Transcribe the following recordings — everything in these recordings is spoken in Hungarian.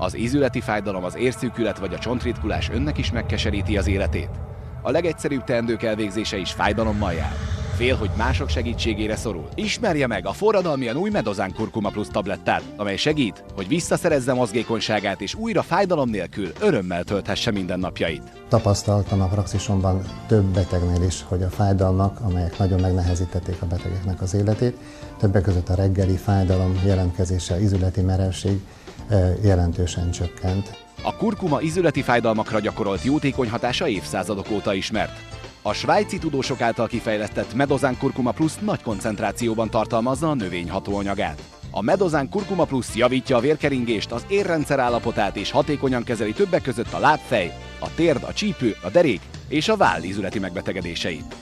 Az ízületi fájdalom, az érszűkület vagy a csontritkulás önnek is megkeseríti az életét? A legegyszerűbb teendők elvégzése is fájdalommal jár. Fél, hogy mások segítségére szorul. Ismerje meg a forradalmian új Medozan Kurkuma Plus tablettát, amely segít, hogy visszaszerezze mozgékonyságát és újra fájdalom nélkül örömmel tölthesse mindennapjait. Tapasztaltam a praxisomban több betegnél is, hogy a fájdalmak, amelyek nagyon megnehezítették a betegeknek az életét, többek között a reggeli fájdalom jelentkezése, ízületi merevség jelentősen csökkent. A kurkuma ízületi fájdalmakra gyakorolt jótékony hatása évszázadok óta ismert. A svájci tudósok által kifejlesztett Medozan Kurkuma Plus nagy koncentrációban tartalmazza a növény hatóanyagát. A Medozan Kurkuma Plus javítja a vérkeringést, az érrendszer állapotát és hatékonyan kezeli többek között a lábfej, a térd, a csípő, a derék és a váll ízületi megbetegedéseit.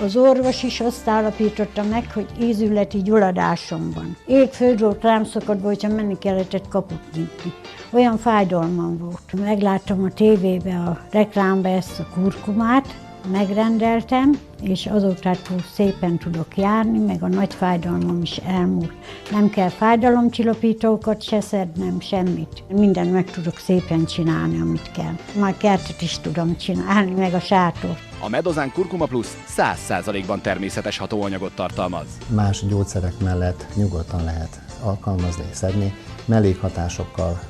Az orvos is azt állapította meg, hogy ízületi gyulladásom van. Égföldről rám szakadva, hogyha menni kellett kaput nyitni. Olyan fájdalmam volt. Megláttam a tévébe, a reklámba ezt a kurkumát, megrendeltem, és azótától szépen tudok járni, meg a nagy fájdalmam is elmúlt. Nem kell fájdalomcsillapítókat se szednem, semmit. Mindent meg tudok szépen csinálni, amit kell. Már kertet is tudom csinálni, meg a sátort. A Medozan Kurkuma Plus 100%-ban természetes hatóanyagot tartalmaz. Más gyógyszerek mellett nyugodtan lehet alkalmazni, szedni, mellékhatásokkal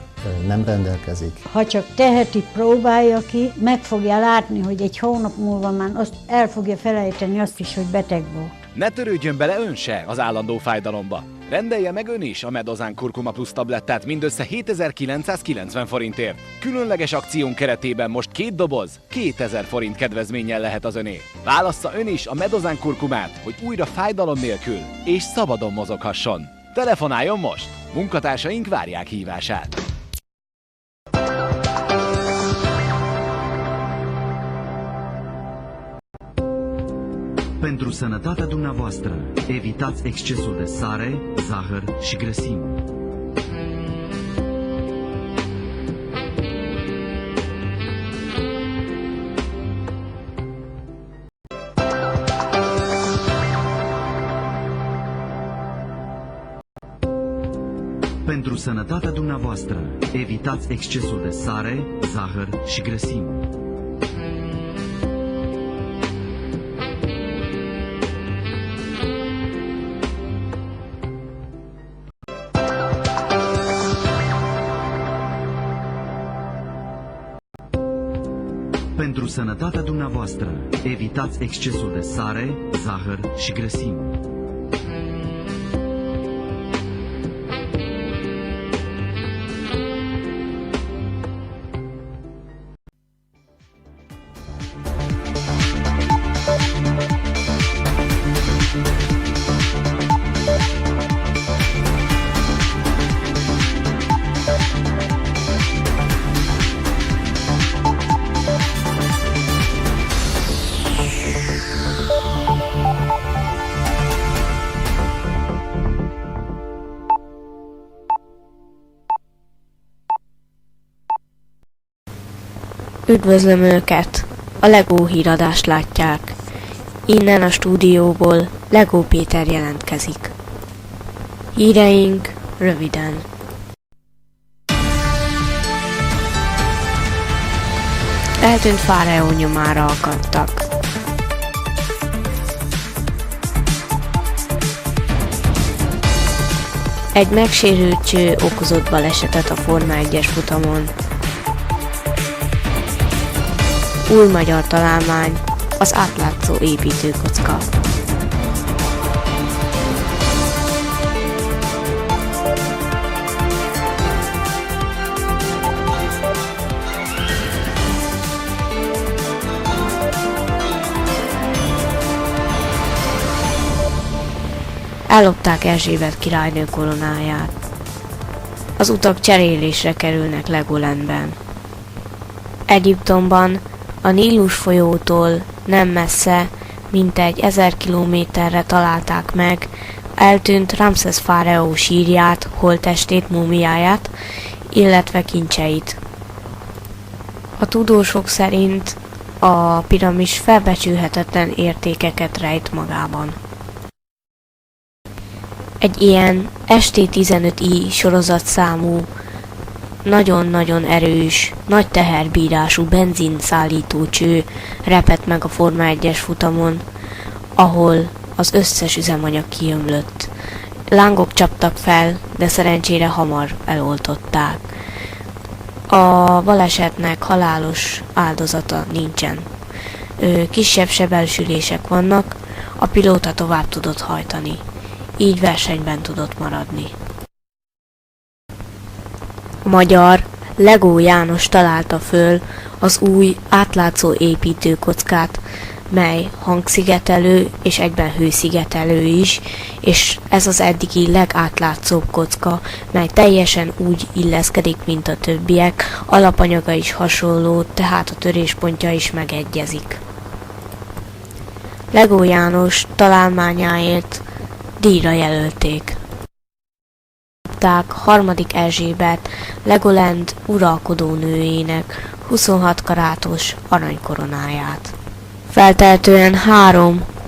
nem rendelkezik. Ha csak teheti, próbálja ki, meg fogja látni, hogy egy hónap múlva már azt el fogja felejteni azt is, hogy beteg volt. Ne törődjön bele ön se az állandó fájdalomba. Rendelje meg ön is a Medozan Kurkuma Plus tablettát mindössze 7990 forintért. Különleges akción keretében most 2 doboz, 2000 forint kedvezménnyel lehet az öné. Válassza ön is a Medozan kurkumát, hogy újra fájdalom nélkül és szabadon mozoghasson. Telefonáljon most! Munkatársaink várják hívását. Pentru sănătatea dumneavoastră, evitați excesul de sare, zahăr și grăsimi. Pentru sănătatea dumneavoastră, evitați excesul de sare, zahăr și grăsimi. Pentru sănătatea dumneavoastră, evitați excesul de sare, zahăr și grăsimi. Üdvözlöm Önöket! A LEGO híradást látják. Innen a stúdióból LEGO Péter jelentkezik. Híreink röviden. Eltűnt fáraó nyomára akadtak. Egy megsérült cső okozott balesetet a Forma 1-es futamon. Új magyar találmány, az átlátszó építőkocka. Ellopták Erzsébet királynő koronáját. Az utak cserélésre kerülnek Legolandben. Egyiptomban a Nílus folyótól nem messze, mintegy 1000 kilométerre találták meg eltűnt Ramszesz fáraó sírját, holttestét, múmiáját, illetve kincseit. A tudósok szerint a piramis felbecsülhetetlen értékeket rejt magában. Egy ilyen ST-15i sorozatszámú nagyon-nagyon erős, nagy teherbírású benzinszállító cső repett meg a Forma 1-es futamon, ahol az összes üzemanyag kiömlött. Lángok csaptak fel, de szerencsére hamar eloltották. A balesetnek halálos áldozata nincsen. Kisebb sebesülések vannak, a pilóta tovább tudott hajtani. Így versenyben tudott maradni. A magyar Legó János találta föl az új átlátszó építőkockát, mely hangszigetelő és egyben hőszigetelő is, és ez az eddigi legátlátszóbb kocka, mely teljesen úgy illeszkedik, mint a többiek, alapanyaga is hasonló, tehát a töréspontja is megegyezik. Legó János találmányáért díjra jelölték. Harmadik Erzsébet Legoland uralkodónőjének 26 karátos aranykoronáját. Feltehetően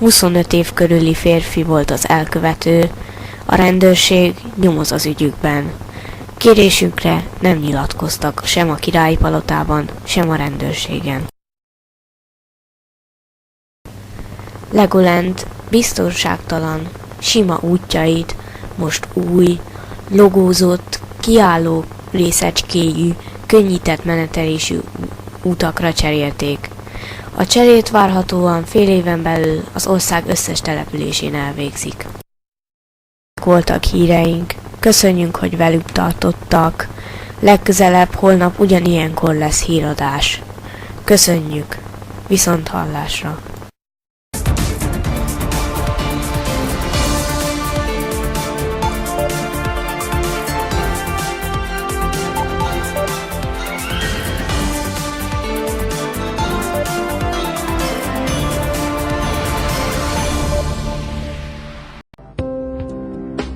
3-25 év körüli férfi volt az elkövető, a rendőrség nyomoz az ügyükben. Kérésünkre nem nyilatkoztak sem a királyi palotában, sem a rendőrségen. Legoland biztonságtalan, sima útjait most új, logózott, kiálló részecskéjű, könnyített menetelésű utakra cserélték. A cserét várhatóan fél éven belül az ország összes településén elvégzik. Voltak híreink, köszönjük, hogy velük tartottak. Legközelebb holnap ugyanilyenkor lesz híradás. Köszönjük, viszont hallásra!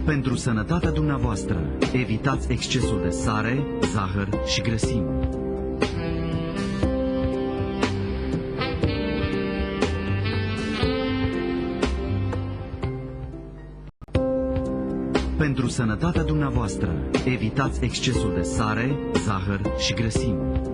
Pentru sănătatea dumneavoastră, evitați excesul de sare, zahăr și grăsimi. Pentru sănătatea dumneavoastră, evitați excesul de sare, zahăr și grăsimi.